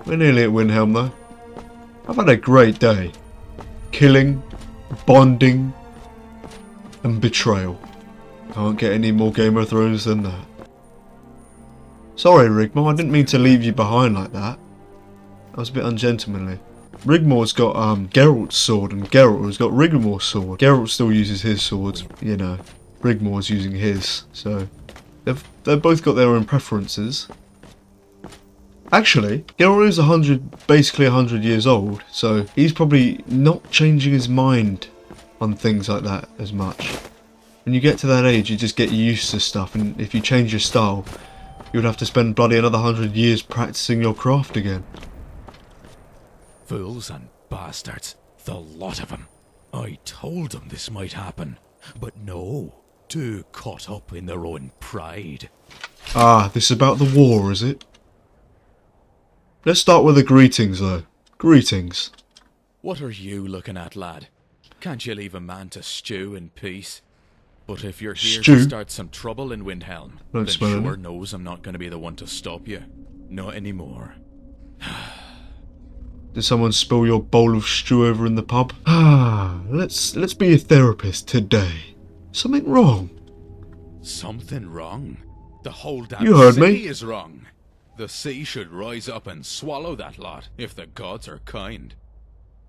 We're nearly at Windhelm though. I've had a great day. Killing, bonding, and betrayal. Can't get any more Game of Thrones than that. Sorry Rigmor, I didn't mean to leave you behind like that. That was a bit ungentlemanly. Rigmor's got Geralt's sword and Geralt has got Rigmor's sword. Geralt still uses his swords, you know. Rigmor's using his, so they've both got their own preferences. Actually, Geralt is basically 100 years old, so he's probably not changing his mind on things like that as much. When you get to that age, you just get used to stuff, and if you change your style, you would have to spend bloody another 100 years practicing your craft again. Fools and bastards, the lot of them. I told them this might happen, but no, too caught up in their own pride. Ah, this is about the war, is it? Let's start with the greetings, though. Greetings. What are you looking at, lad? Can't you leave a man to stew in peace? But if you're here to start some trouble in Windhelm, then sure knows I'm not going to be the one to stop you. Not anymore. Did someone spill your bowl of stew over in the pub? Let's be a therapist today. Something wrong? Something wrong? The whole damn city is wrong. The sea should rise up and swallow that lot, if the gods are kind.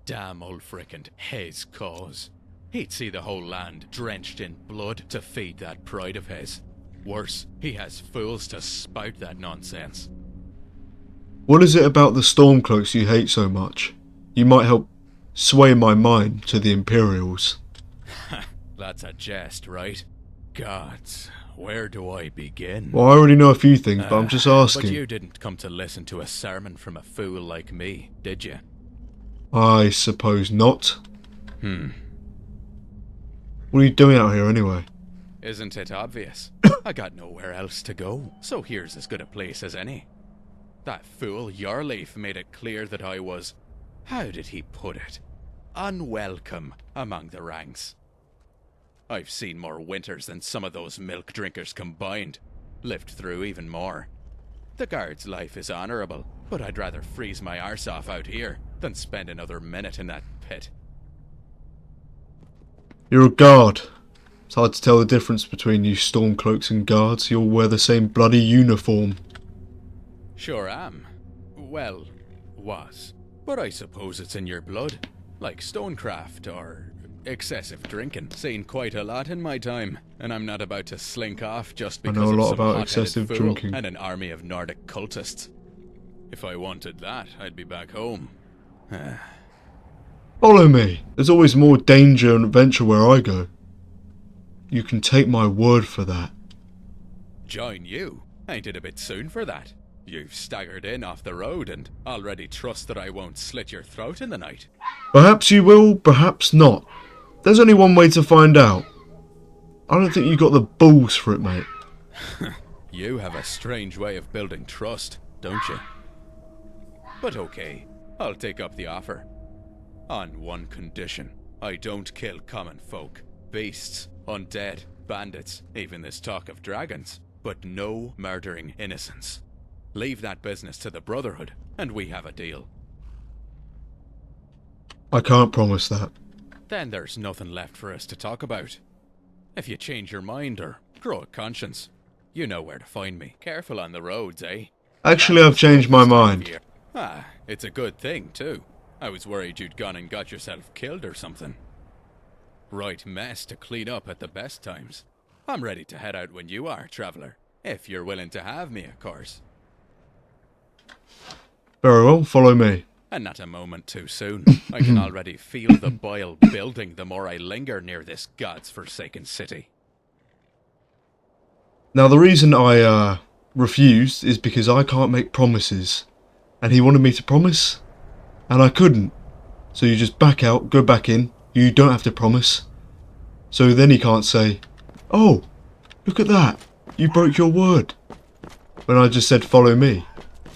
Damn Ulfric and his cause. He'd see the whole land drenched in blood to feed that pride of his. Worse, he has fools to spout that nonsense. What is it about the Stormcloaks you hate so much? You might help sway my mind to the Imperials. That's a jest, right? Gods, where do I begin? Well, I already know a few things, but I'm just asking. But you didn't come to listen to a sermon from a fool like me, did you? I suppose not. What are you doing out here anyway? Isn't it obvious? I got nowhere else to go, so here's as good a place as any. That fool Yarleaf made it clear that I was, how did he put it, unwelcome among the ranks. I've seen more winters than some of those milk drinkers combined, lived through even more. The guard's life is honourable, but I'd rather freeze my arse off out here than spend another minute in that pit. You're a guard. It's hard to tell the difference between you Stormcloaks and guards. You all wear the same bloody uniform. Sure am. Well, was. But I suppose it's in your blood. Like stonecraft or excessive drinking. Seen quite a lot in my time, and I'm not about to slink off just because I know a lot of some about hot-headed excessive fool drinking. And an army of Nordic cultists. If I wanted that, I'd be back home. Follow me. There's always more danger and adventure where I go. You can take my word for that. Join you? Ain't it a bit soon for that? You've staggered in off the road and already trust that I won't slit your throat in the night. Perhaps you will, perhaps not. There's only one way to find out. I don't think you got the balls for it, mate. You have a strange way of building trust, don't you? But okay, I'll take up the offer. On one condition. I don't kill common folk, beasts, undead, bandits, even this talk of dragons. But no murdering innocents. Leave that business to the Brotherhood, and we have a deal. I can't promise that. Then there's nothing left for us to talk about. If you change your mind or grow a conscience, you know where to find me. Careful on the roads, eh? Actually, I've changed my mind. It's a good thing, too. I was worried you'd gone and got yourself killed or something. Right mess to clean up at the best times. I'm ready to head out when you are, traveller. If you're willing to have me, of course. Very well, follow me. And not a moment too soon. I can already feel the bile building the more I linger near this god's forsaken city. Now the reason I refused is because I can't make promises. And he wanted me to promise, and I couldn't. So you just back out, go back in, you don't have to promise. So then he can't say, oh, look at that, you broke your word. When I just said follow me.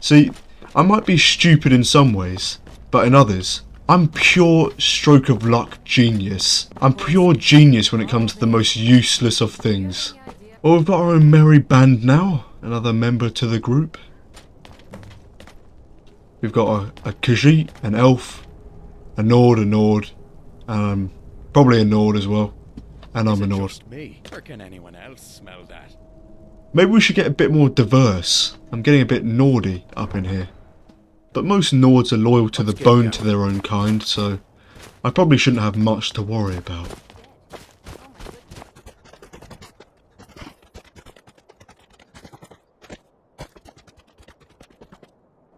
See, I might be stupid in some ways, but in others, I'm pure stroke of luck genius. I'm pure genius when it comes to the most useless of things. Well, we've got our own merry band now, another member to the group. We've got a Khajiit, an Elf, a Nord, and probably a Nord as well. And Is I'm a it Nord. just me, or can anyone else smell that? Maybe we should get a bit more diverse. I'm getting a bit Nordy up in here. But most Nords are loyal to the Let's get bone going. to their own kind, so I probably shouldn't have much to worry about.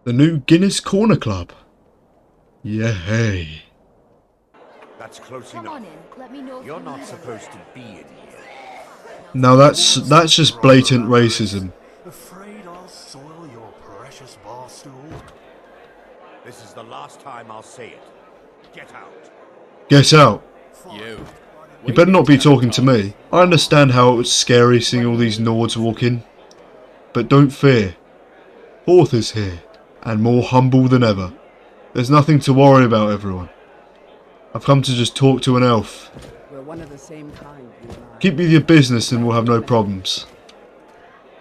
The new Guinness Corner Club. Yeah, hey. That's close Come enough. on in. Let me know if You're you not need supposed to be in here. Now that's just blatant racism. Afraid I'll soil your precious bar stool? This is the last time I'll say it. Get out. Get out. You. You better not be talking to me. I understand how it was scary seeing all these Nords walk in. But don't fear. Horth is here, and more humble than ever. There's nothing to worry about, everyone. I've come to just talk to an elf. We're one of the same kind, you and I. Keep with your business and we'll have no problems.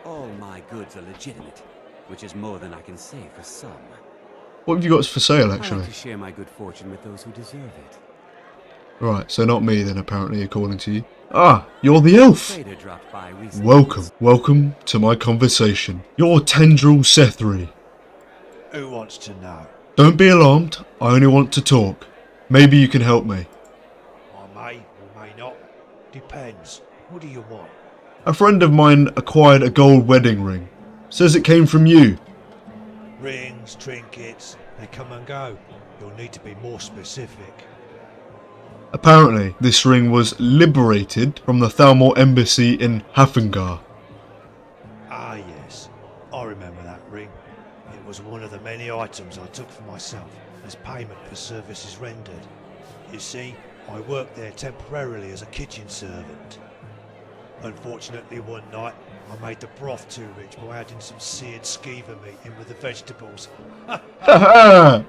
All my goods are legitimate, which is more than I can say for some. What have you got for sale, I actually? like to share my good fortune with those who deserve it. Right, so not me then, apparently, according to you. Ah, you're the elf! Trader dropped by recently. Welcome to my conversation. You're Tendril Sethri. Who wants to know? Don't be alarmed, I only want to talk. Maybe you can help me. I may or may not. Depends. What do you want? A friend of mine acquired a gold wedding ring. Says it came from you. Rings, trinkets, they come and go. You'll need to be more specific. Apparently, this ring was liberated from the Thalmor embassy in Hafengar. Ah yes, I remember that ring. It was one of the many items I took for myself as payment for services rendered. You see, I worked there temporarily as a kitchen servant. Unfortunately, one night I made the broth too rich by adding some seared skeever meat in with the vegetables. Haha!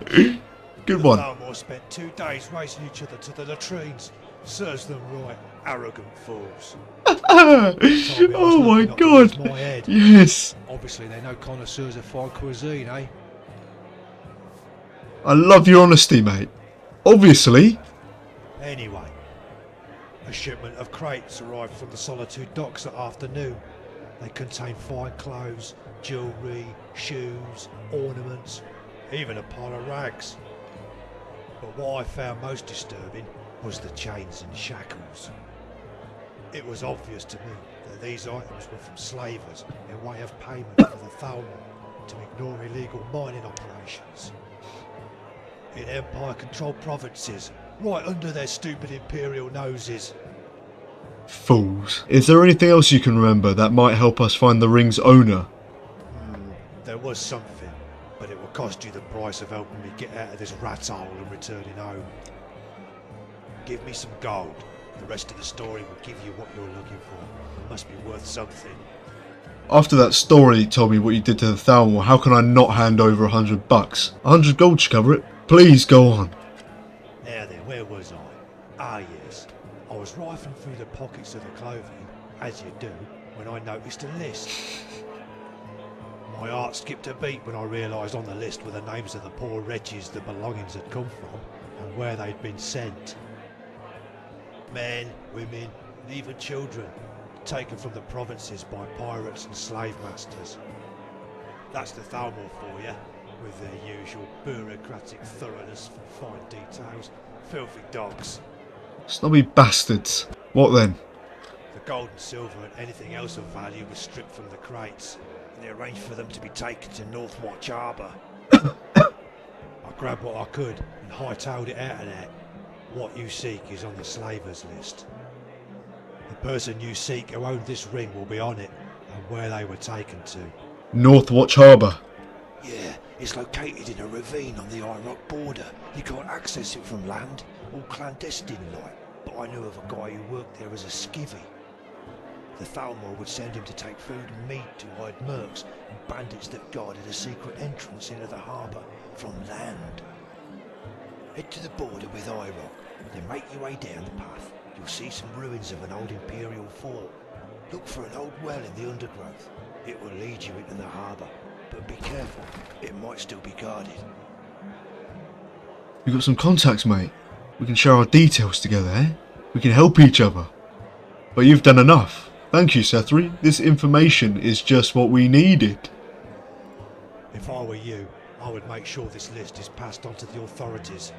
Good one. The Thalmor spent 2 days racing each other to the latrines. Serves them right, arrogant fools. Oh my Not to lose god! my head. Yes! Obviously, they're no connoisseurs of fine cuisine, eh? I love your honesty, mate. Obviously. Anyway, a shipment of crates arrived from the Solitude docks that afternoon. They contained fine clothes, jewellery, shoes, ornaments, even a pile of rags. But what I found most disturbing was the chains and shackles. It was obvious to me that these items were from slavers in way of payment for the Thalmor to ignore illegal mining operations. In Empire-controlled provinces, right under their stupid imperial noses. Fools. Is there anything else you can remember that might help us find the ring's owner? There was something, but it will cost you the price of helping me get out of this rat's hole and returning home. Give me some gold. The rest of the story will give you what you're looking for. It must be worth something. After that story you told me what you did to the Thalmor, how can I not hand over $100? 100 gold should cover it. Please go on. Now then, where was I? Ah yes, I was rifling through the pockets of the clothing, as you do, when I noticed a list. My heart skipped a beat when I realised on the list were the names of the poor wretches the belongings had come from, and where they'd been sent. Men, women, and even children, taken from the provinces by pirates and slave masters. That's the Thalmor for you, with their usual bureaucratic thoroughness for fine details. Filthy dogs. Snobby bastards. What then? The gold and silver and anything else of value was stripped from the crates, and they arranged for them to be taken to Northwatch Harbour. I grabbed what I could and hightailed it out of there. What you seek is on the slavers list. The person you seek who owned this ring will be on it, and where they were taken to. Northwatch Harbour. Yeah, it's located in a ravine on the Iraq border. You can't access it from land, all clandestine like, but I knew of a guy who worked there as a skivvy. The Thalmor would send him to take food and meat to hide mercs and bandits that guarded a secret entrance into the harbour from land. Head to the border with Iraq, then make your way down the path. You'll see some ruins of an old imperial fort. Look for an old well in the undergrowth. It will lead you into the harbour, but be careful, it might still be guarded. We've got some contacts, mate. We can share our details together, eh? We can help each other. But you've done enough. Thank you, Sethri. This information is just what we needed. If I were you, I would make sure this list is passed on to the authorities.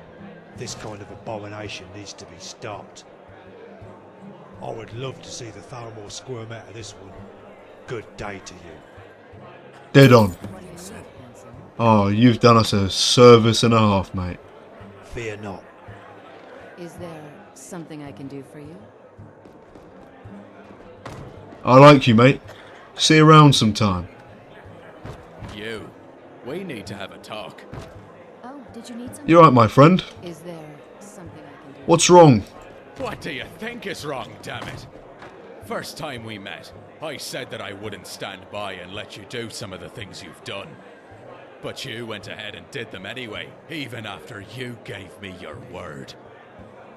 This kind of abomination needs to be stopped. I would love to see the Thalmor squirm out of this one. Good day to you. Dead on. Oh, you've done us a service and a half, mate. Fear not. Is there something I can do for you? I like you, mate. See you around sometime. You. We need to have a talk. Oh, did you need something? You alright, my friend? Is there something I can do? What's wrong? What do you think is wrong, damn it? First time we met, I said that I wouldn't stand by and let you do some of the things you've done. But you went ahead and did them anyway, even after you gave me your word.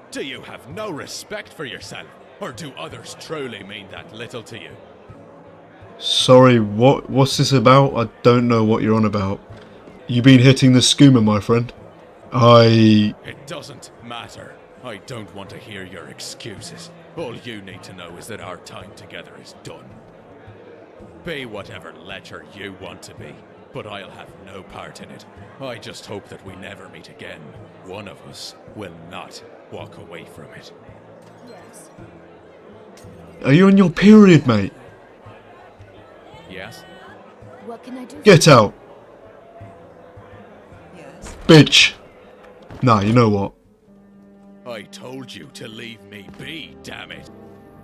Do you have no respect for yourself, or do others truly mean that little to you? Sorry, what's this about? I don't know what you're on about. You been hitting the skoomer, my friend? It doesn't matter. I don't want to hear your excuses. All you need to know is that our time together is done. Be whatever ledger you want to be, but I'll have no part in it. I just hope that we never meet again. One of us will not walk away from it. Yes. Are you on your period, mate? Yes? What can I do? Get out. Yes. Bitch. Nah, you know what? I told you to leave me be, damn it.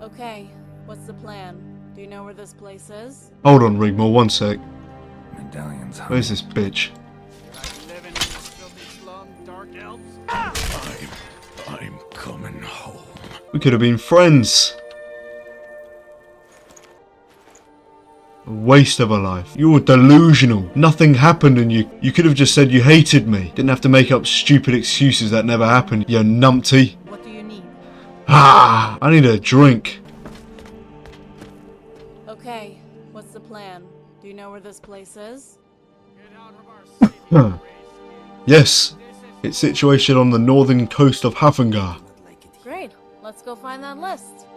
Okay, what's the plan? Do you know where this place is? Hold on, Rigmor, one sec. Medallions. Where's this bitch? I'm coming home. We could have been friends. A waste of a life. You're delusional. Nothing happened and you could have just said you hated me. Didn't have to make up stupid excuses that never happened, you numpty. What do you need? Ah, I need a drink. Okay, what's the plan? Do you know where this place is? Yes, it's situated on the northern coast of Havengar. Great, let's go find that list.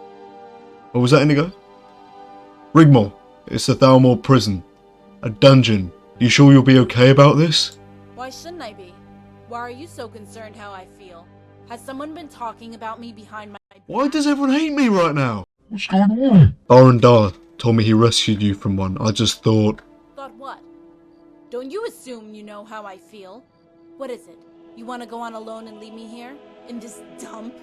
What was that, Inigo? Rigmor, it's the Thalmor prison. A dungeon. You sure you'll be okay about this? Why shouldn't I be? Why are you so concerned how I feel? Has someone been talking about me behind my back? Why does everyone hate me right now? What's going on? Arundar told me he rescued you from one. I just thought... Thought what? Don't you assume you know how I feel? What is it? You want to go on alone and leave me here? In this dump?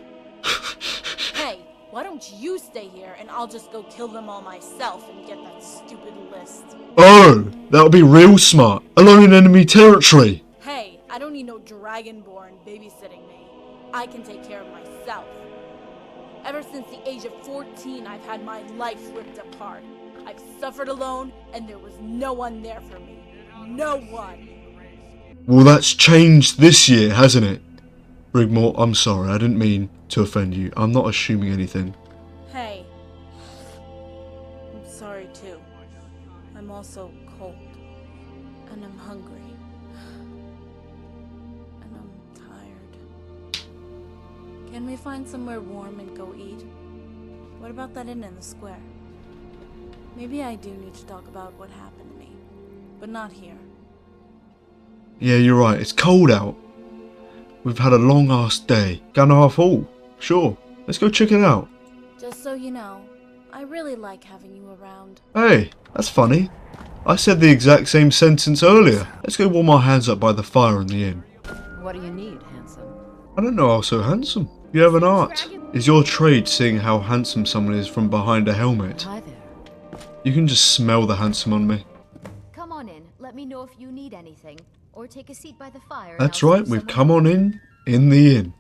Hey, why don't you stay here and I'll just go kill them all myself and get that stupid list. Oh, that'll be real smart. Alone in enemy territory. Hey, I don't need no Dragonborn babysitting me. I can take care of myself. Ever since the age of 14, I've had my life ripped apart. I've suffered alone, and there was no one there for me. No one! Well, that's changed this year, hasn't it? Rigmor, I'm sorry. I didn't mean to offend you. I'm not assuming anything. Hey. I'm sorry, too. I'm also cold. And I'm hungry. And I'm tired. Can we find somewhere warm and go eat? What about that inn in the square? Maybe I do need to talk about what happened to me. But not here. Yeah, you're right. It's cold out. We've had a long-ass day. Gun half full. Sure. Let's go check it out. Just so you know, I really like having you around. Hey, that's funny. I said the exact same sentence earlier. Let's go warm our hands up by the fire in the inn. What do you need, handsome? I don't know how so handsome. You have an art. Is your trade seeing how handsome someone is from behind a helmet? Hi there. You can just smell the handsome on me. Come on in. Let me know if you need anything. Or take a seat by the fire. That's right, we've come on in the inn.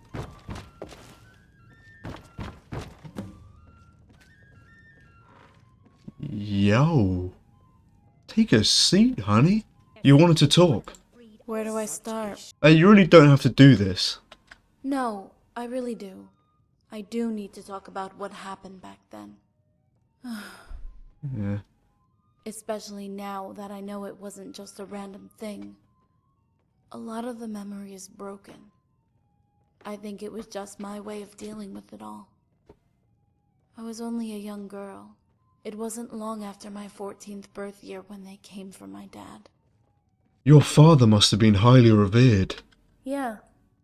Yo. Take a seat, honey. You wanted to talk. Where do I start? Hey, you really don't have to do this. No, I really do. I do need to talk about what happened back then. Yeah. Especially now that I know it wasn't just a random thing. A lot of the memory is broken. I think it was just my way of dealing with it all. I was only a young girl. It wasn't long after my 14th birth year when they came for my dad. Your father must have been highly revered. Yeah,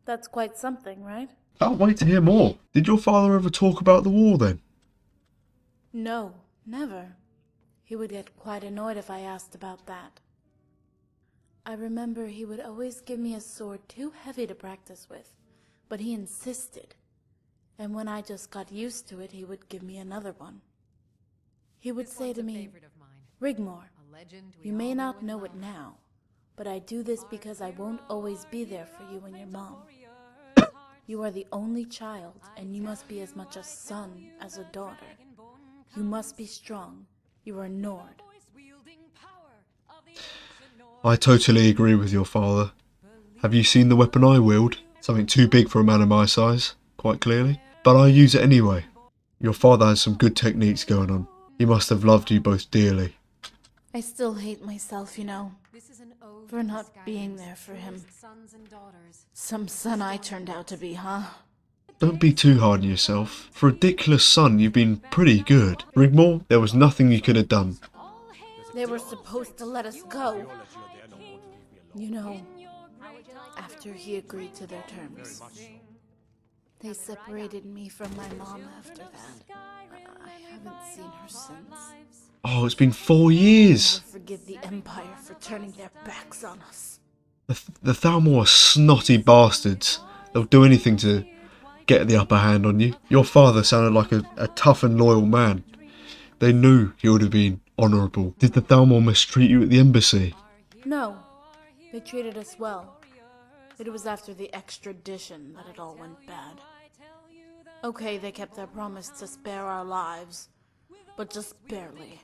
that's quite something, right? Can't wait to hear more. Did your father ever talk about the war then? No, never. He would get quite annoyed if I asked about that. I remember he would always give me a sword too heavy to practice with, but he insisted. And when I just got used to it, he would give me another one. He would say to me, Rigmor, you may not know it now, but I do this because I won't always be there for you and your mom. You are the only child, and you must be as much a son as a daughter. You must be strong. You are Nord. I totally agree with your father. Have you seen the weapon I wield? Something too big for a man of my size, quite clearly. But I use it anyway. Your father has some good techniques going on. He must have loved you both dearly. I still hate myself, you know, for not being there for him. Some son I turned out to be, huh? Don't be too hard on yourself. For a ridiculous son, you've been pretty good. Rigmor, there was nothing you could have done. They were supposed to let us go. You know, after he agreed to their terms. They separated me from my mom after that. I haven't seen her since. Oh, it's been 4 years. Never forgive the Empire for turning their backs on us. The Thalmor are snotty bastards. They'll do anything to get the upper hand on you. Your father sounded like a tough and loyal man. They knew he would have been honourable. Did the Thalmor mistreat you at the embassy? No, they treated us well. It was after the extradition that it all went bad. Okay, they kept their promise to spare our lives, but just barely.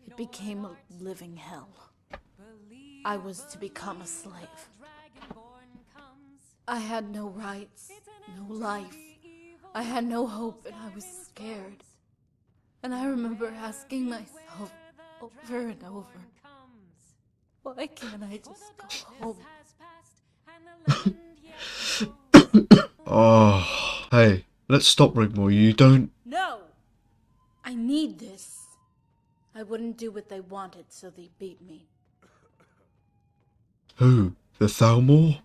It became a living hell. I was to become a slave. I had no rights, no life. I had no hope, and I was scared. And I remember asking myself over and over, why can't I just go home? Oh, hey, let's stop, Rigmor. You don't... No! I need this. I wouldn't do what they wanted, so they beat me. Who? The Thalmor?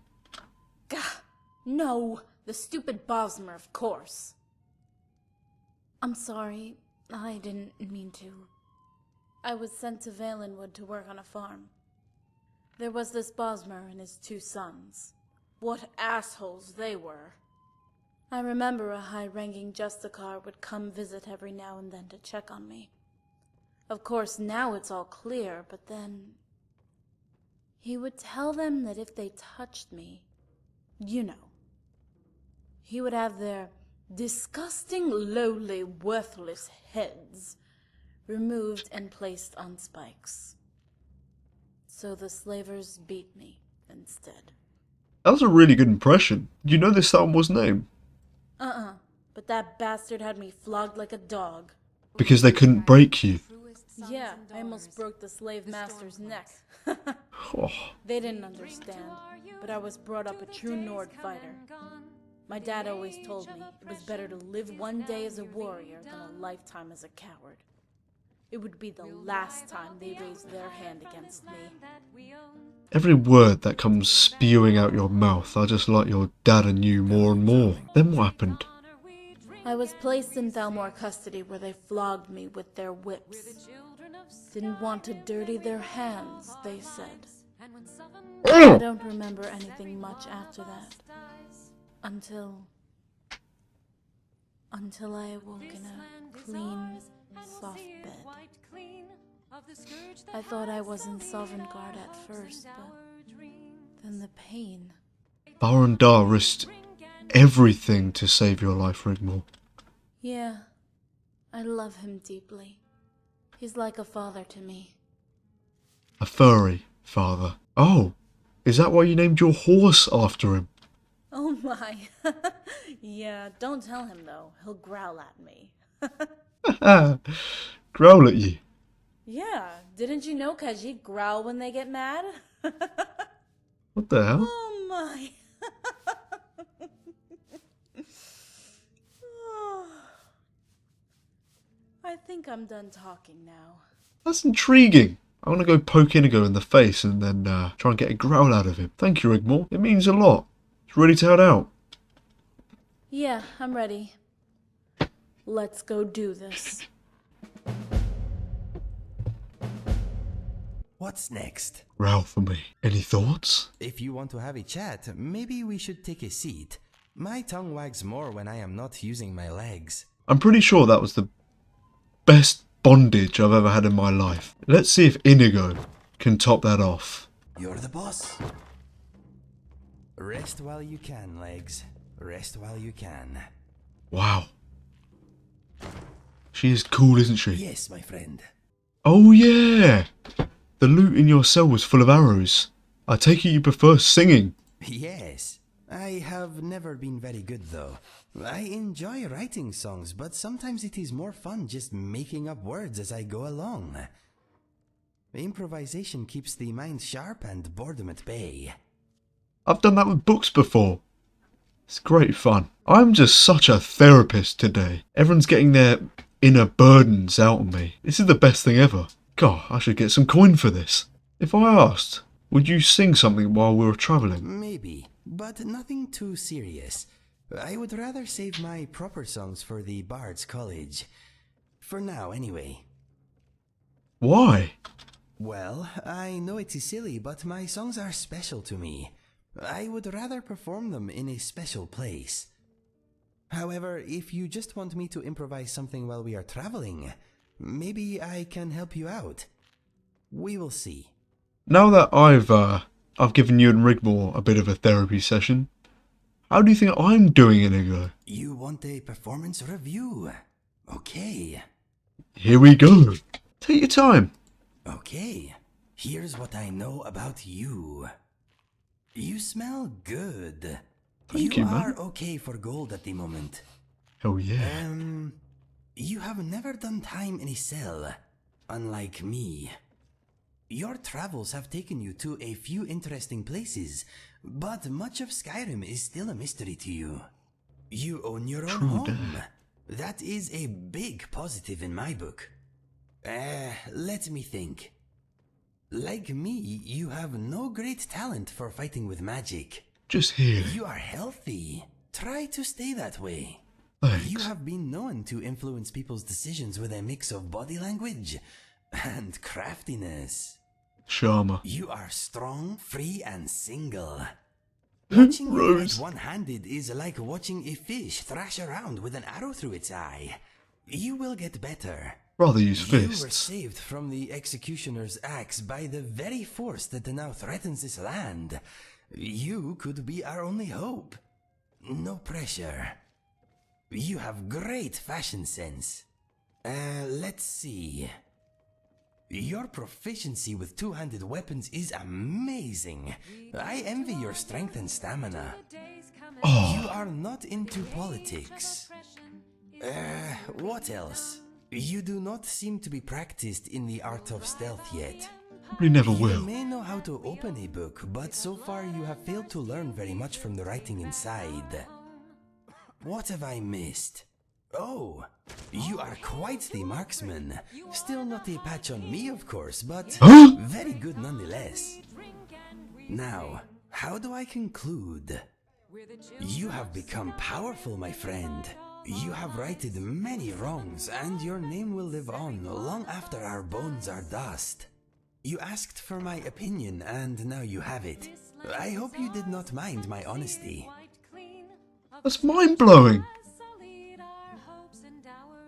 Gah! No! The stupid Bosmer, of course. I'm sorry. I didn't mean to. I was sent to Valenwood to work on a farm. There was this Bosmer and his 2 sons. What assholes they were. I remember a high-ranking Justicar would come visit every now and then to check on me. Of course, now it's all clear, but then... he would tell them that if they touched me, you know, he would have their disgusting, lowly, worthless heads removed and placed on spikes. So the slavers beat me instead. That was a really good impression. Do you know this Thalmor's name? But that bastard had me flogged like a dog. Because they couldn't break you. Yeah, I almost broke the slave master's neck. Oh. They didn't understand, but I was brought up a true Nord fighter. My dad always told me it was better to live one day as a warrior than a lifetime as a coward. It would be the last time they raised their hand against me. Every word that comes spewing out your mouth, I just like your dad and you more and more. Then what happened? I was placed in Thalmor custody where they flogged me with their whips. Didn't want to dirty their hands, they said. I don't remember anything much after that. Until I awoke in a clean, soft bed. I thought I was in Sovngarde at first, but then the pain. Barondar risked everything to save your life, Rigmor. Yeah, I love him deeply. He's like a father to me. A furry father. Oh, is that why you named your horse after him? Oh my. Yeah, don't tell him though. He'll growl at me. Growl at you. Yeah, didn't you know Khajiit growl when they get mad? What the hell? Oh my. think I'm done talking now. That's intriguing. I want to go poke Inigo in the face and then try and get a growl out of him. Thank you, Rigmor. It means a lot. It's ready to head out. Yeah, I'm ready. Let's go do this. What's next? Growl for me. Any thoughts? If you want to have a chat, maybe we should take a seat. My tongue wags more when I am not using my legs. I'm pretty sure that was the best bondage I've ever had in my life. Let's see if Inigo can top that off. You're the boss. Rest while you can, legs. Rest while you can. Wow. She is cool, isn't she? Yes, my friend. Oh yeah! The loot in your cell was full of arrows. I take it you prefer singing. Yes. I have never been very good though. I enjoy writing songs, but sometimes it is more fun just making up words as I go along. Improvisation keeps the mind sharp and boredom at bay. I've done that with books before. It's great fun. I'm just such a therapist today. Everyone's getting their inner burdens out on me. This is the best thing ever. God, I should get some coin for this. If I asked, would you sing something while we were travelling? Maybe, but nothing too serious. I would rather save my proper songs for the Bard's College. For now, anyway. Why? Well, I know it is silly, but my songs are special to me. I would rather perform them in a special place. However, if you just want me to improvise something while we are traveling, maybe I can help you out. We will see. Now that I've given you and Rigmor a bit of a therapy session, how do you think I'm doing, Inigo? You want a performance review? Okay. Here we go. Take your time. Okay. Here's what I know about you. You smell good. Thank you, man. are okay for gold at the moment. Oh yeah. You have never done time in a cell, unlike me. Your travels have taken you to a few interesting places, but much of Skyrim is still a mystery to you. You own your own home. That is a big positive in my book. Let me think. Like me, you have no great talent for fighting with magic. Just here. You are healthy. Try to stay that way. Thanks. You have been known to influence people's decisions with a mix of body language and craftiness. Sharma. You are strong, free, and single. Watching you fight one-handed is like watching a fish thrash around with an arrow through its eye. You will get better. Rather use You were fists. saved from the executioner's axe by the very force that now threatens this land. You could be our only hope. No pressure. You have great fashion sense. Let's see. Your proficiency with two-handed weapons is amazing. I envy your strength and stamina. Oh. You are not into politics. What else? You do not seem to be practiced in the art of stealth yet. Probably never You will. may know how to open a book, but so far you have failed to learn very much from the writing inside. What have I missed? Oh, you are quite the marksman. Still not a patch on me, of course, but very good nonetheless. Now, how do I conclude? You have become powerful, my friend. You have righted many wrongs, and your name will live on long after our bones are dust. You asked for my opinion, and now you have it. I hope you did not mind my honesty. That's mind-blowing.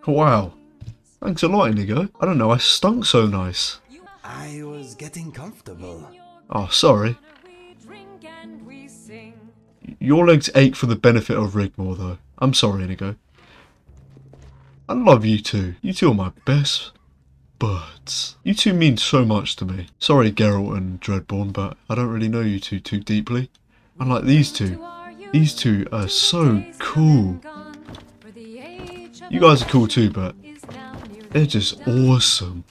Wow. Thanks a lot, Inigo. I don't know, I stunk so nice. I was getting comfortable. Oh, sorry. Your legs ache for the benefit of Rigmor, though. I'm sorry, Inigo. I love you two. You two are my best buds. You two mean so much to me. Sorry, Geralt and Dragonborn, but I don't really know you two too deeply. Unlike these two. These two are so cool. You guys are cool too, but they're just awesome.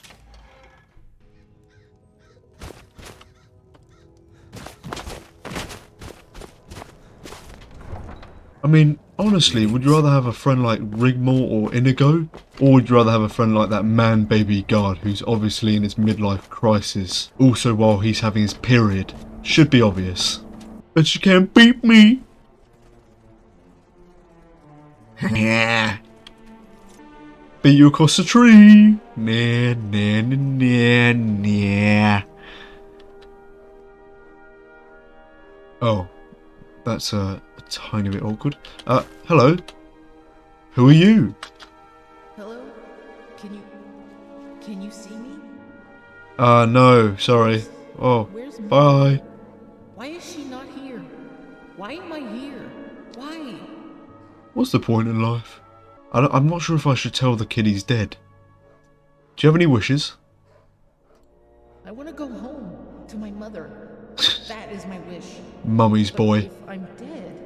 I mean, Honestly, would you rather have a friend like Rigmor or Inigo? Or would you rather have a friend like that man-baby guard who's obviously in his midlife crisis? Also while he's having his period. Should be obvious. But you can't beat me! Beat you across the tree! Nah, nah, nah, nah, nah. Oh. That's a tiny bit awkward. Hello? Who are you? Hello? Can you see me? No, sorry. Oh, Where's bye. Mom? Why is she not here? Why am I here? Why? What's the point in life? I'm not sure if I should tell the kid he's dead. Do you have any wishes? I want to go home to my mother. That is my wish. Mummy's But boy. if I'm dead,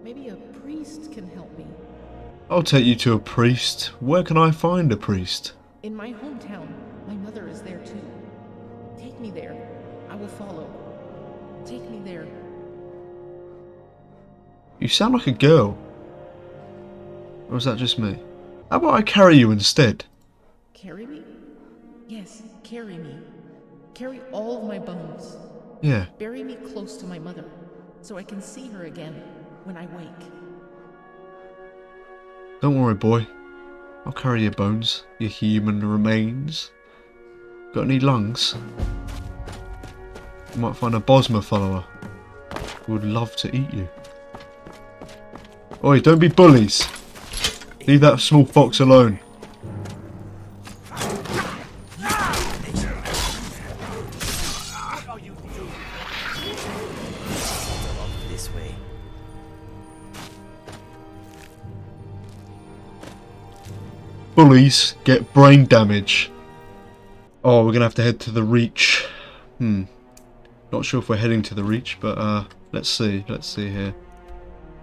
maybe a priest can help me. I'll take you to a priest. Where can I find a priest? In my hometown, my mother is there too. Take me there. I will follow. Take me there. You sound like a girl. Or is that just me? How about I carry you instead? Carry me? Yes, carry me. Carry all of my bones. Yeah. Bury me close to my mother, so I can see her again when I wake. Don't worry, boy. I'll carry your bones, your human remains. Got any lungs? You might find a Bosma follower who would love to eat you. Oi, don't be bullies. Leave that small fox alone. This way. Bullies get brain damage. Oh, we're gonna have to head to the Reach. Not sure if we're heading to the Reach, but let's see. Let's see here.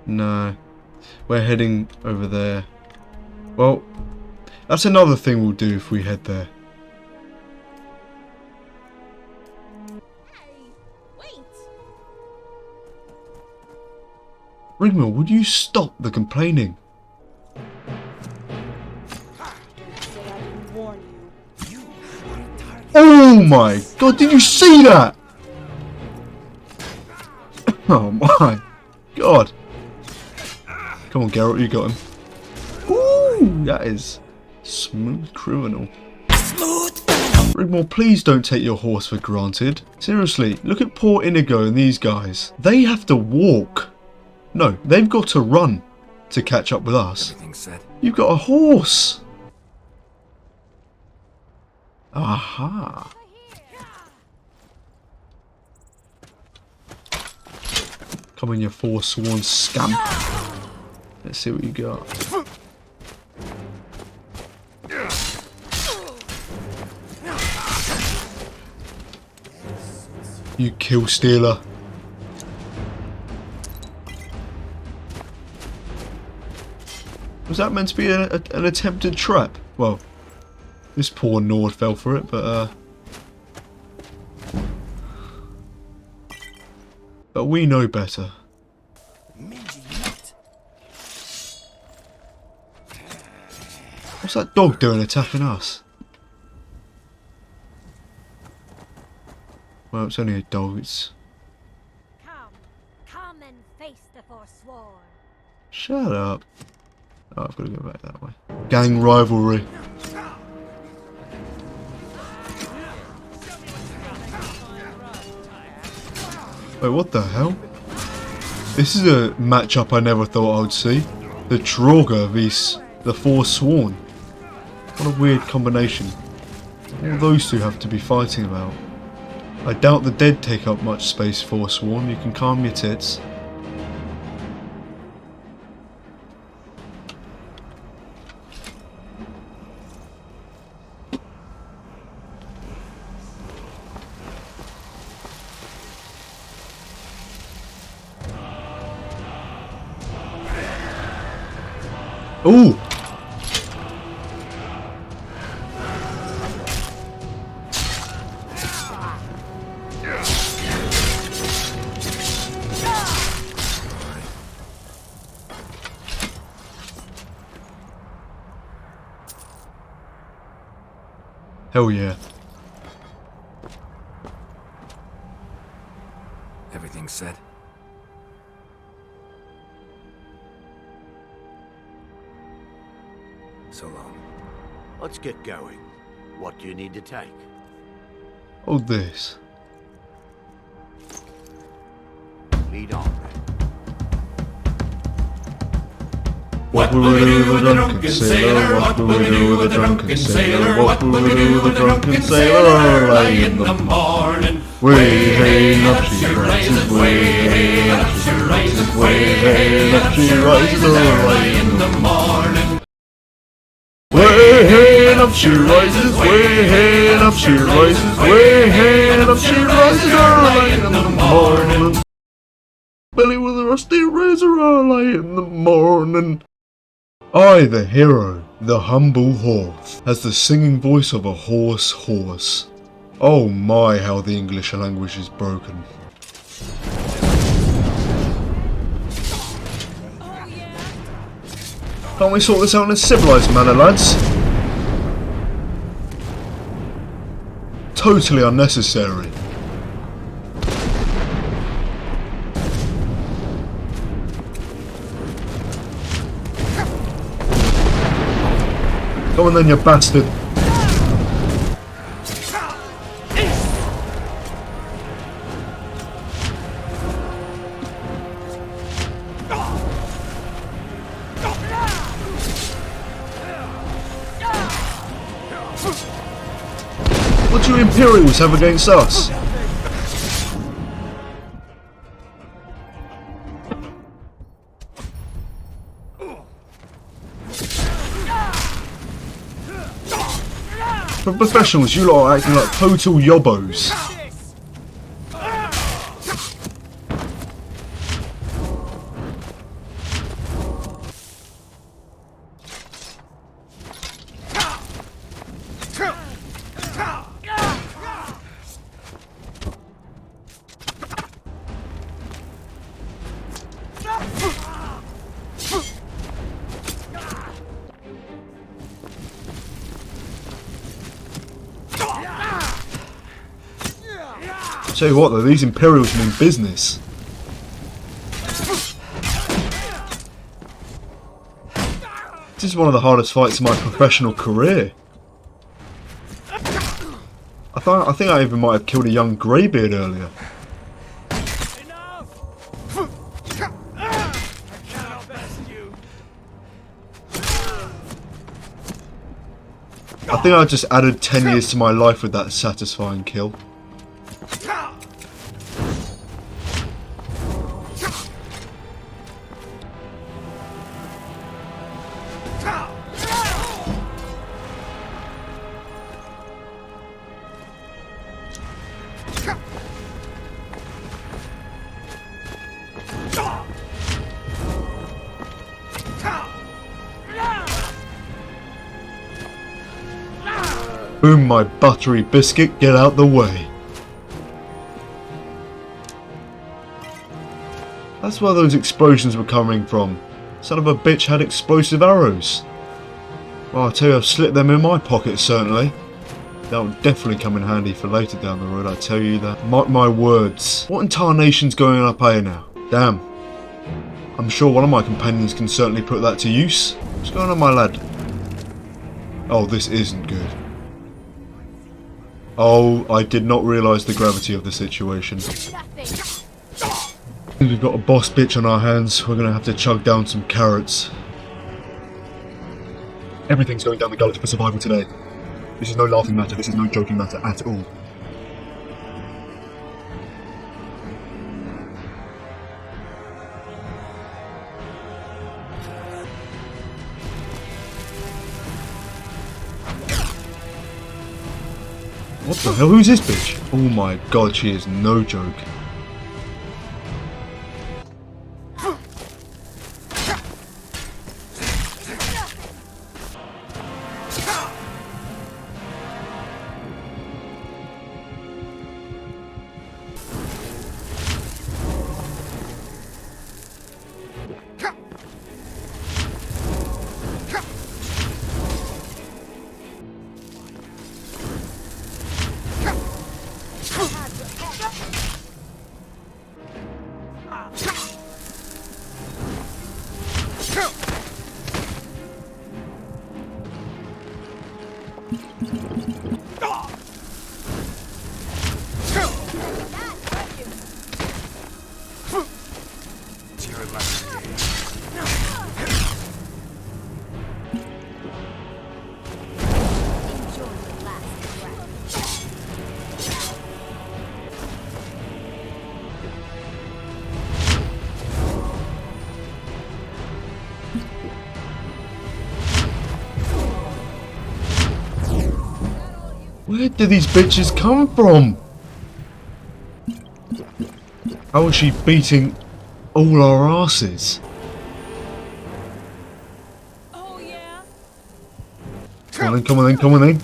No. We're heading over there. Well, that's another thing we'll do if we head there. Hey, wait! Rigmor, would you stop the complaining? Say I didn't warn you. Oh my god, did you see that? Oh my god. Come on, Geralt, you got him. Ooh, that is smooth criminal. Rigmor, please don't take your horse for granted. Seriously, look at poor Inigo and these guys. They have to walk. No, they've got to run to catch up with us. You've got a horse. Aha. Come on, you forsworn scamp. Let's see what you got. You kill stealer. Was that meant to be an attempted trap? Well, this poor Nord fell for it, but we know better. What's that dog doing attacking us? Well, it's only a dog, it's... Come and face the Forsworn. Shut up. Oh, I've got to go back that way. Gang rivalry. Wait, what the hell? This is a matchup I never thought I would see. The Draugr vs the Forsworn. What a weird combination. All those two have to be fighting about. I doubt the dead take up much space, Forsworn. You can calm your tits. Ooh! Hell yeah. Everything set? So long. Let's get going. What do you need to take? Oh, this. Lead on. What will we do with a drunken sailor? What will we do with a drunken sailor? What will we do with a drunken sailor? Early in the morning. Way hey up she rises, way hey up she rises, way hey up she rises early in the morning. Way hey up she rises, way hey up she rises, way hey up she rises early in the morning. Billy with a rusty razor early in the morning. I, the hero, the humble Horth, has the singing voice of a hoarse horse. Oh my, how the English language is broken. Can't we sort this out in a civilised manner, lads? Totally unnecessary. Go on then, you bastard. What do you Imperials have against us? For professionals, you lot are acting like total yobbos. Tell you what though, these Imperials mean business. This is one of the hardest fights in my professional career. I think I even might have killed a young greybeard earlier. I think I just added 10 years to my life with that satisfying kill. Boom, my buttery biscuit, get out the way. That's where those explosions were coming from. Son of a bitch had explosive arrows. Well, I tell you, I've slipped them in my pocket, certainly. That will definitely come in handy for later down the road, I tell you that. Mark my words. What in tarnation's going up here now? Damn. I'm sure one of my companions can certainly put that to use. What's going on, my lad? Oh, this isn't good. Oh, I did not realise the gravity of the situation. We've got a boss bitch on our hands. We're going to have to chug down some carrots. Everything's going down the gullet for survival today. This is no laughing matter. This is no joking matter at all. What the hell? Who's this bitch? Oh my god, she is no joke. Where did these bitches come from? How is she beating all our asses? Oh yeah. Come on then, come on then, come on then.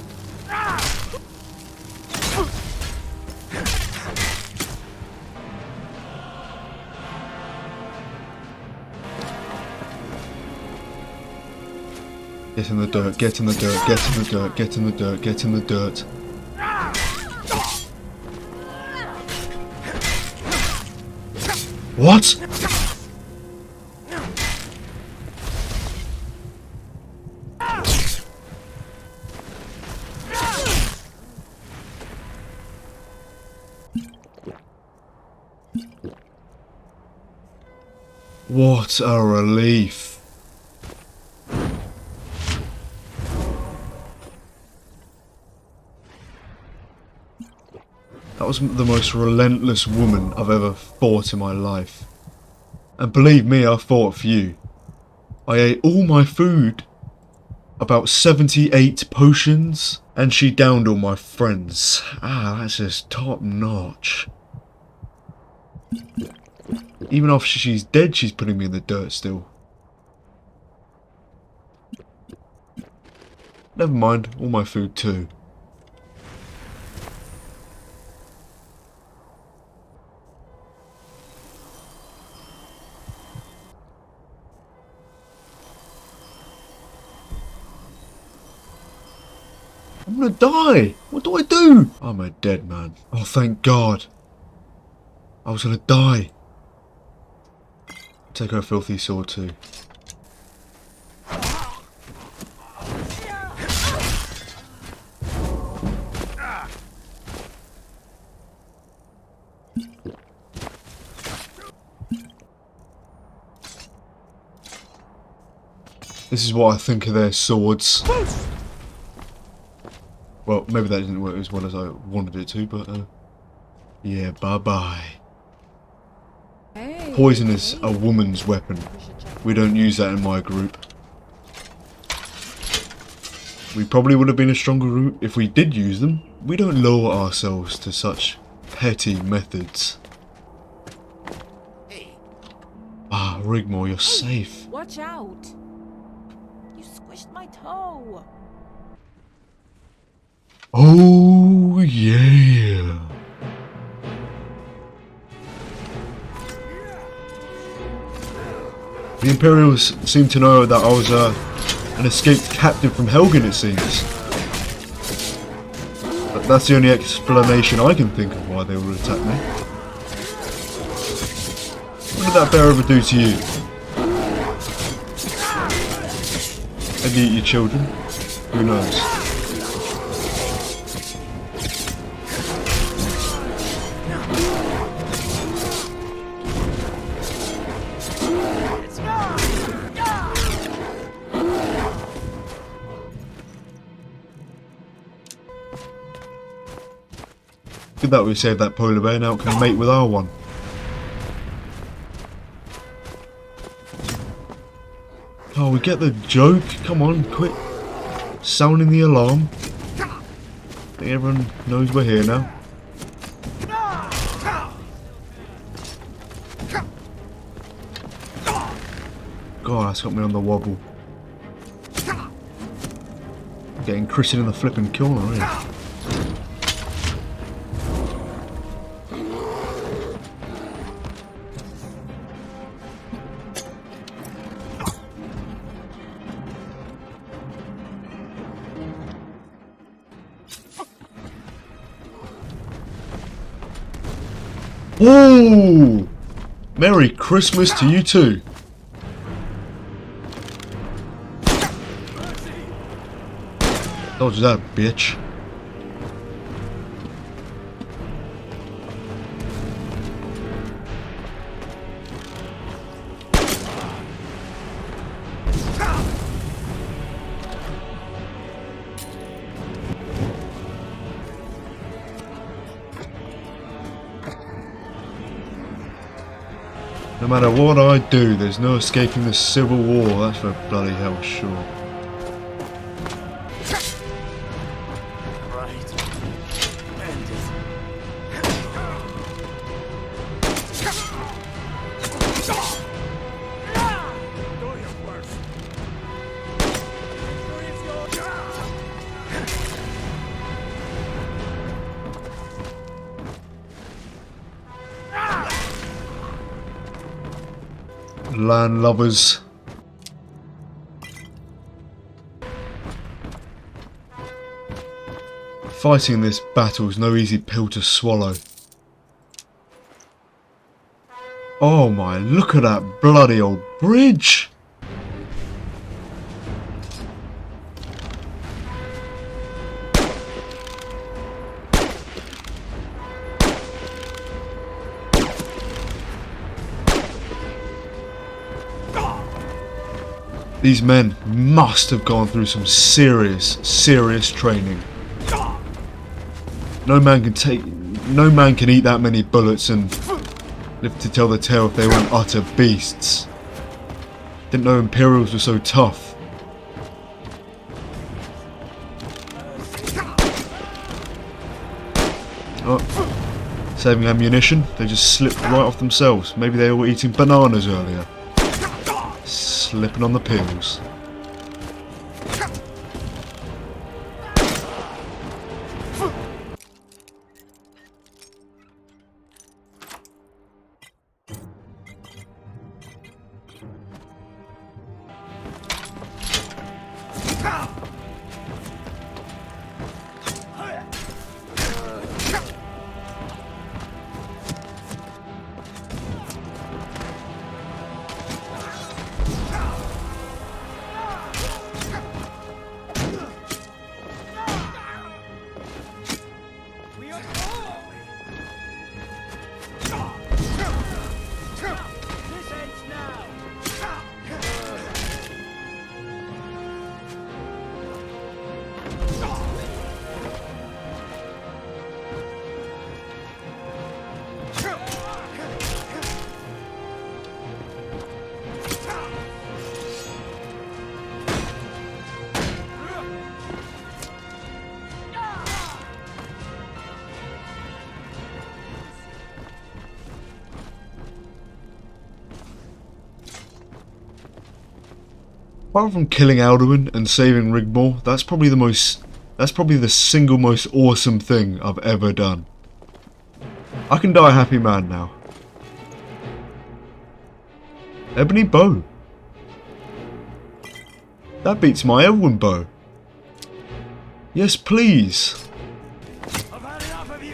Get in the dirt, get in the dirt, get in the dirt, get in the dirt, get in the dirt. What? What a relief. That was the most relentless woman I've ever fought in my life. And believe me, I fought for you. I ate all my food, about 78 potions, and she downed all my friends. Ah, that's just top notch. Even after she's dead, she's putting me in the dirt still. Never mind, all my food too. I'm gonna die! What do I do? I'm a dead man. Oh, thank God. I was gonna die. Take her filthy sword too. This is what I think of their swords. Well, maybe that didn't work as well as I wanted it to, but yeah, bye-bye. Poison is a woman's weapon. We don't use that in my group. We probably would have been a stronger group if we did use them. We don't lower ourselves to such petty methods. Ah, Rigmor, you're safe. Watch out! You squished my toe. Oh, yeah. The Imperials seem to know that I was an escaped captive from Helgen, it seems. But that's the only explanation I can think of why they would attack me. What did that bear ever do to you? Maybe eat your children? Who knows? Good that we saved that polar bear, now it can mate with our one. Oh, we get the joke. Come on, quit sounding the alarm. I think everyone knows we're here now. God, that's got me on the wobble. Getting christened in the flipping corner, eh? Ooh! Merry Christmas to you too. Dodge that, bitch. No matter what I do, there's no escaping the civil war, that's for bloody hell sure. Right. End it. Do your worst. Victory is yours. Landlubbers. Fighting in this battle is no easy pill to swallow. Oh my, look at that bloody old bridge! These men must have gone through some serious training. No man can eat that many bullets and live to tell the tale if they weren't utter beasts. Didn't know Imperials were so tough. Oh, saving ammunition, they just slipped right off themselves. Maybe they were eating bananas earlier. Slipping on the pills. Apart from killing Alduin and saving Rigmor, that's probably the single most awesome thing I've ever done. I can die a happy man now. Ebony bow. That beats my Elven bow. Yes, please. I've had enough of you.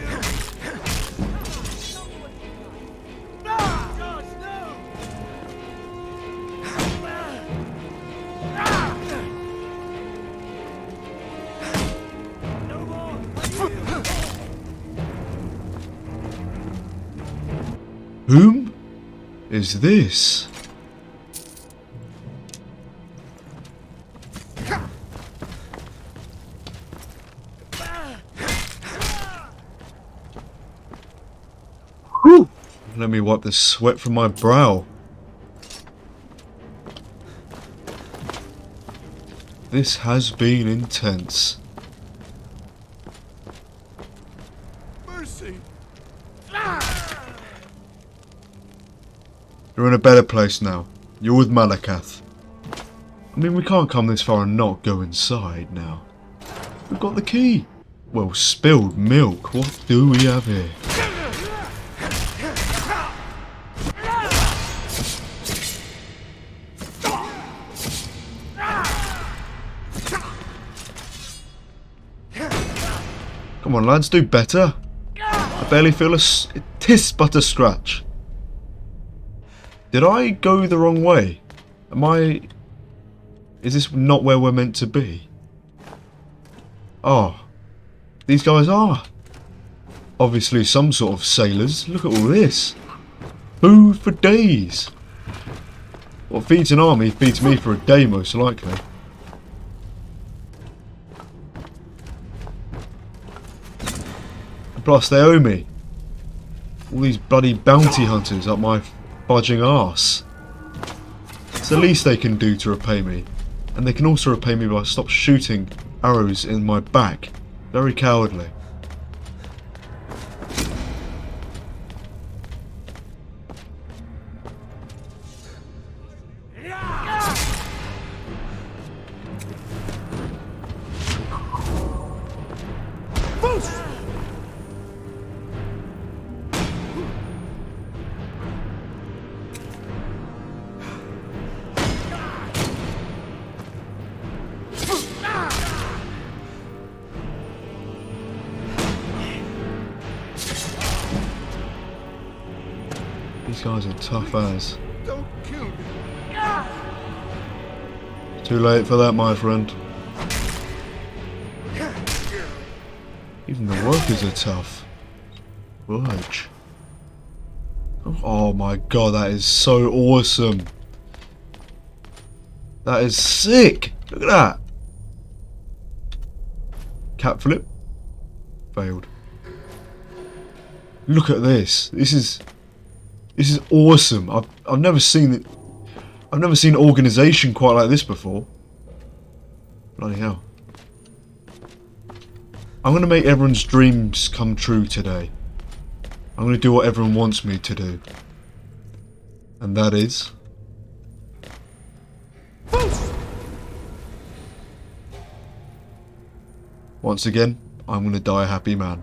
Whom is this? Whew. Let me wipe the sweat from my brow. This has been intense. Mercy. You're in a better place now. You're with Malakath. I mean, we can't come this far and not go inside now. We've got the key. Well, spilled milk. What do we have here? Come on, lads, do better. I barely feel tis but a scratch. Did I go the wrong way? Is this not where we're meant to be? Oh, these guys are obviously some sort of sailors. Look at all this. Food for days. What feeds an army feeds me for a day most likely. And plus they owe me. All these bloody bounty hunters up my budging arse. It's the least they can do to repay me. And they can also repay me by stop shooting arrows in my back. Very cowardly. These guys are tough as. Don't kill me. Too late for that, my friend. Even the workers are tough. Fudge. Oh my god, that is so awesome. That is sick. Look at that. Cap flip. Failed. Look at this. This is awesome. I've never seen it. I've never seen organisation quite like this before. Bloody hell. I'm going to make everyone's dreams come true today. I'm going to do what everyone wants me to do. And that is... once again, I'm going to die a happy man.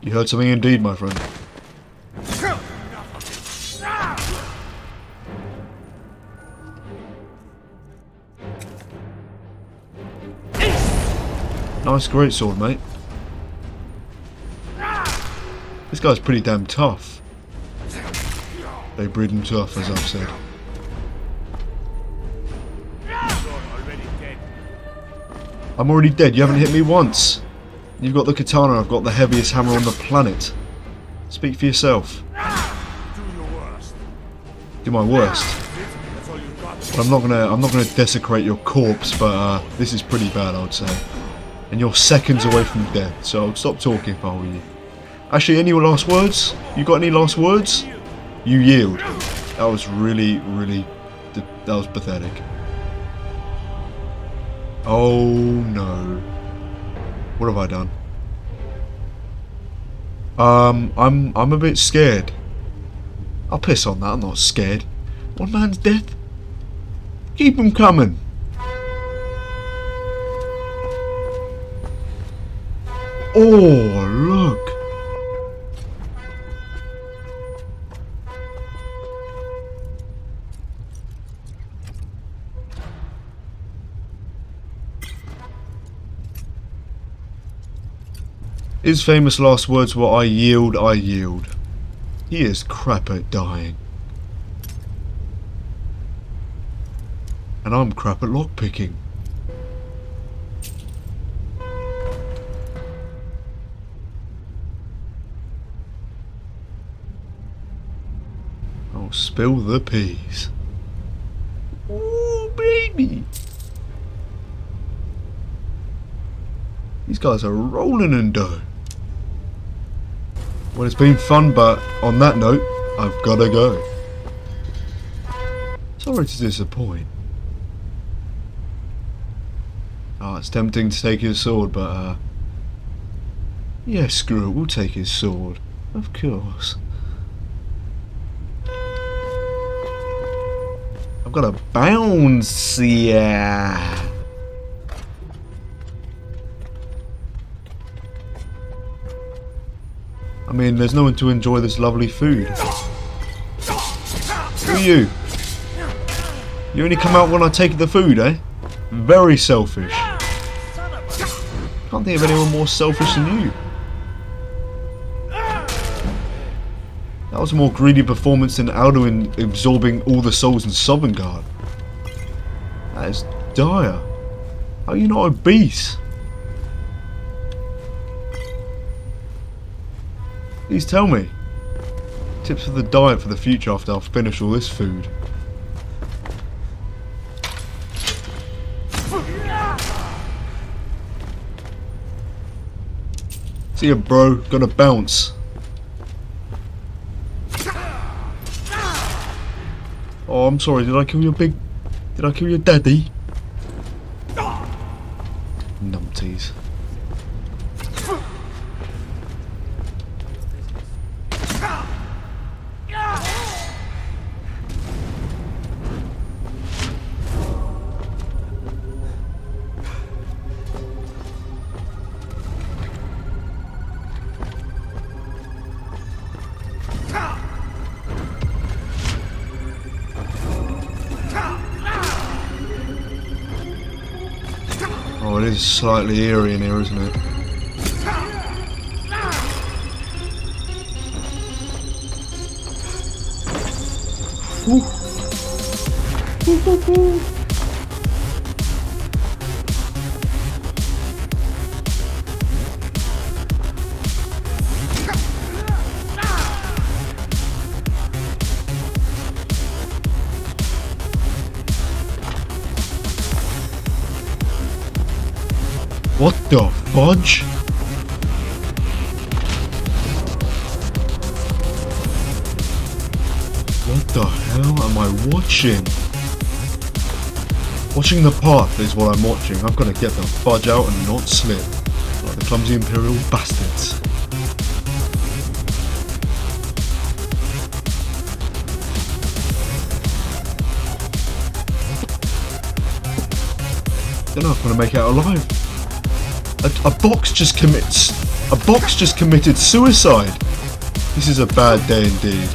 You heard something indeed, my friend. Nice greatsword, mate. This guy's pretty damn tough. They breed him tough, as I've said. I'm already dead. You haven't hit me once. You've got the katana. I've got the heaviest hammer on the planet. Speak for yourself. Do my worst. But I'm not gonna desecrate your corpse. But this is pretty bad, I would say. And you're seconds away from death. So I'll stop talking if I were you. Actually, any last words? You got any last words? You yield. That was really, that was pathetic. Oh no. What have I done? I'm a bit scared. I'll piss on that, I'm not scared. One man's death? Keep him coming. Oh, look. His famous last words were, I yield, I yield. He is crap at dying. And I'm crap at lockpicking. I'll spill the peas. Ooh, baby. These guys are rolling in dough. Well, it's been fun, but on that note, I've gotta go. Sorry to disappoint. Oh, it's tempting to take his sword, but yeah, screw it, we'll take his sword. Of course. I've got a bounce, yeah. I mean, there's no one to enjoy this lovely food. Who are you? You only come out when I take the food, eh? Very selfish. Can't think of anyone more selfish than you. That was a more greedy performance than Alduin absorbing all the souls in Sovngarde. That is dire. How are you not obese? Please tell me. Tips for the diet for the future after I've finished all this food. See ya, bro. Gonna bounce. Oh, I'm sorry. Did I kill your daddy? Numpties. Oh, it is slightly eerie in here, isn't it? Woo. Woo, woo, woo. What the fudge? What the hell am I watching? Watching the path is what I'm watching. I've got to get the fudge out and not slip. Like the clumsy Imperial bastards. Don't know if I'm going to make it out alive. A box just committed suicide. This is a bad day indeed.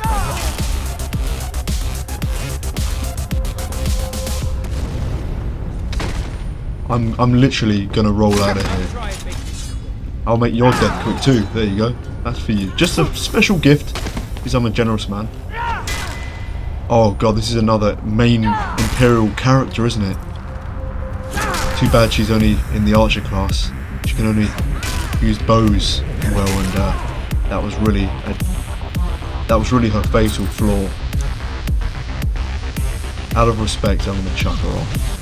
I'm literally gonna roll out of here. I'll make your death quick too. There you go. That's for you. Just a special gift, because I'm a generous man. Oh god, this is another main Imperial character, isn't it? Too bad she's only in the archer class. She can only use bows well, and that was really her fatal flaw. Out of respect, I'm gonna chuck her off.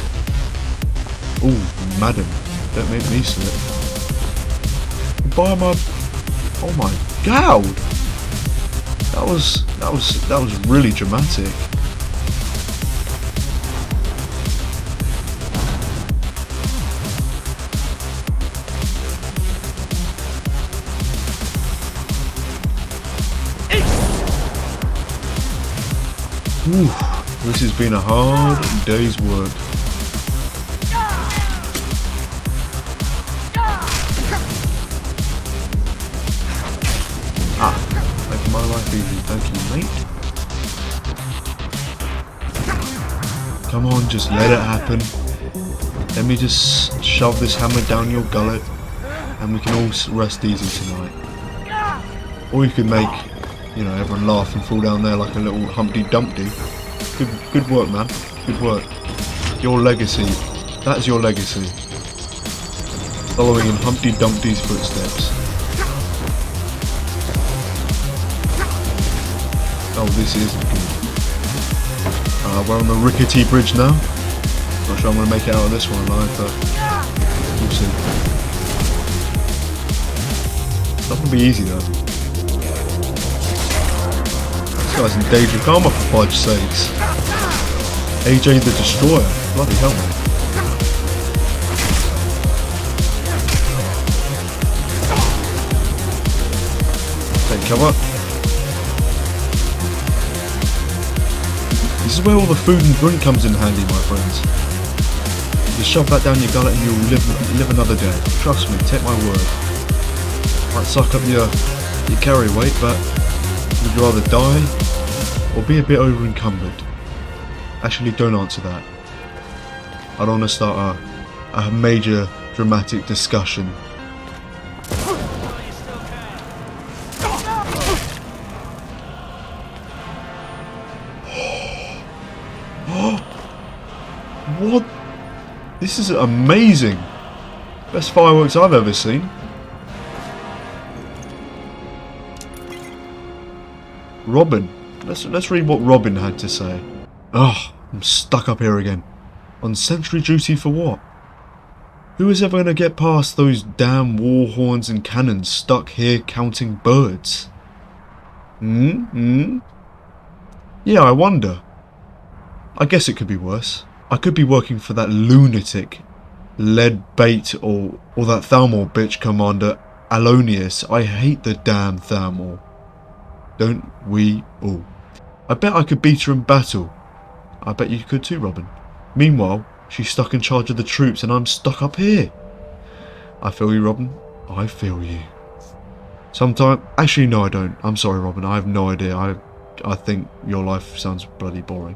Ooh, madam, don't make me slip. Goodbye, my. Oh my god! That was really dramatic. Ooh, this has been a hard day's work. Ah, making my life easy, thank you, mate. Come on, just let it happen. Let me just shove this hammer down your gullet, and we can all rest easy tonight. Or you could make, you know, everyone laugh and fall down there like a little Humpty Dumpty. Good work, man. Good work. Your legacy. That's your legacy. Following in Humpty Dumpty's footsteps. Oh, this isn't good. We're on the rickety bridge now. Not sure I'm going to make it out of this one alive, but we'll see. It's not going to be easy though. This guy's in danger of karma for fudge sakes. AJ the Destroyer. Bloody hell, man. Take cover. This is where all the food and drink comes in handy, my friends. You shove that down your gullet and you'll live another day. Trust me, take my word. Might suck up your carry weight, but would you rather die or be a bit over encumbered? Actually, don't answer that. I don't want to start a major dramatic discussion. What? This is amazing. Best fireworks I've ever seen. Robin. Let's read what Robin had to say. Oh, I'm stuck up here again. On sentry duty for what? Who is ever going to get past those damn war horns and cannons stuck here counting birds? Yeah, I wonder. I guess it could be worse. I could be working for that lunatic Lead Bait or that Thalmor bitch Commander Alonius. I hate the damn Thalmor. Don't we all? I bet I could beat her in battle. I bet you could too, Robin. Meanwhile, she's stuck in charge of the troops and I'm stuck up here. I feel you, Robin. I feel you. Actually, no, I don't. I'm sorry, Robin. I have no idea. I think your life sounds bloody boring.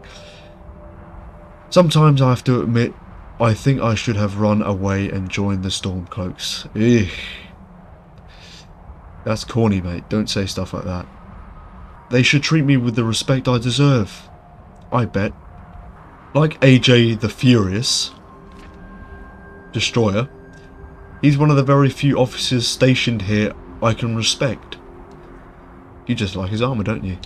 Sometimes I have to admit, I think I should have run away and joined the Stormcloaks. Ugh. That's corny, mate. Don't say stuff like that. They should treat me with the respect I deserve. I bet. Like AJ the Furious Destroyer, he's one of the very few officers stationed here I can respect. You just like his armour, don't you?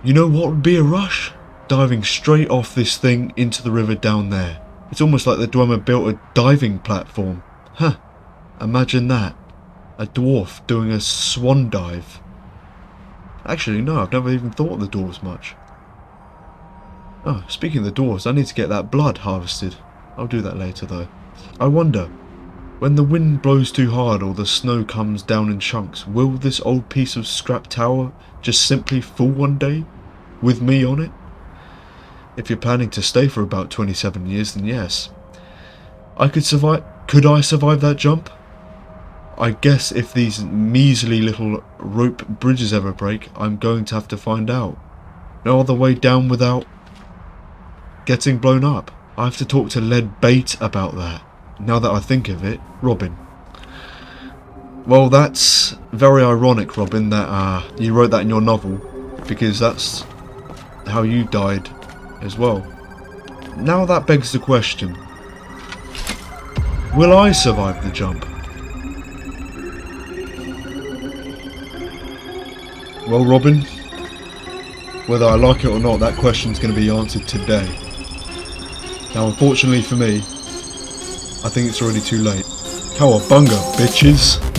You know what would be a rush? Diving straight off this thing into the river down there. It's almost like the Dwemer built a diving platform. Huh. Imagine that. A dwarf doing a swan dive. Actually, no, I've never even thought of the dwarves much. Oh, speaking of the dwarves, I need to get that blood harvested. I'll do that later though. I wonder, when the wind blows too hard or the snow comes down in chunks, will this old piece of scrap tower just simply fall one day? With me on it? If you're planning to stay for about 27 years, then yes. I could survive. Could I survive that jump? I guess if these measly little rope bridges ever break, I'm going to have to find out. No other way down without getting blown up. I have to talk to Lead Bait about that. Now that I think of it, Robin. Well, that's very ironic, Robin, that you wrote that in your novel, because that's how you died as well. Now that begs the question, will I survive the jump? Well, Robin, whether I like it or not, that question's going to be answered today. Now, unfortunately for me, I think it's already too late. Cowabunga, bitches!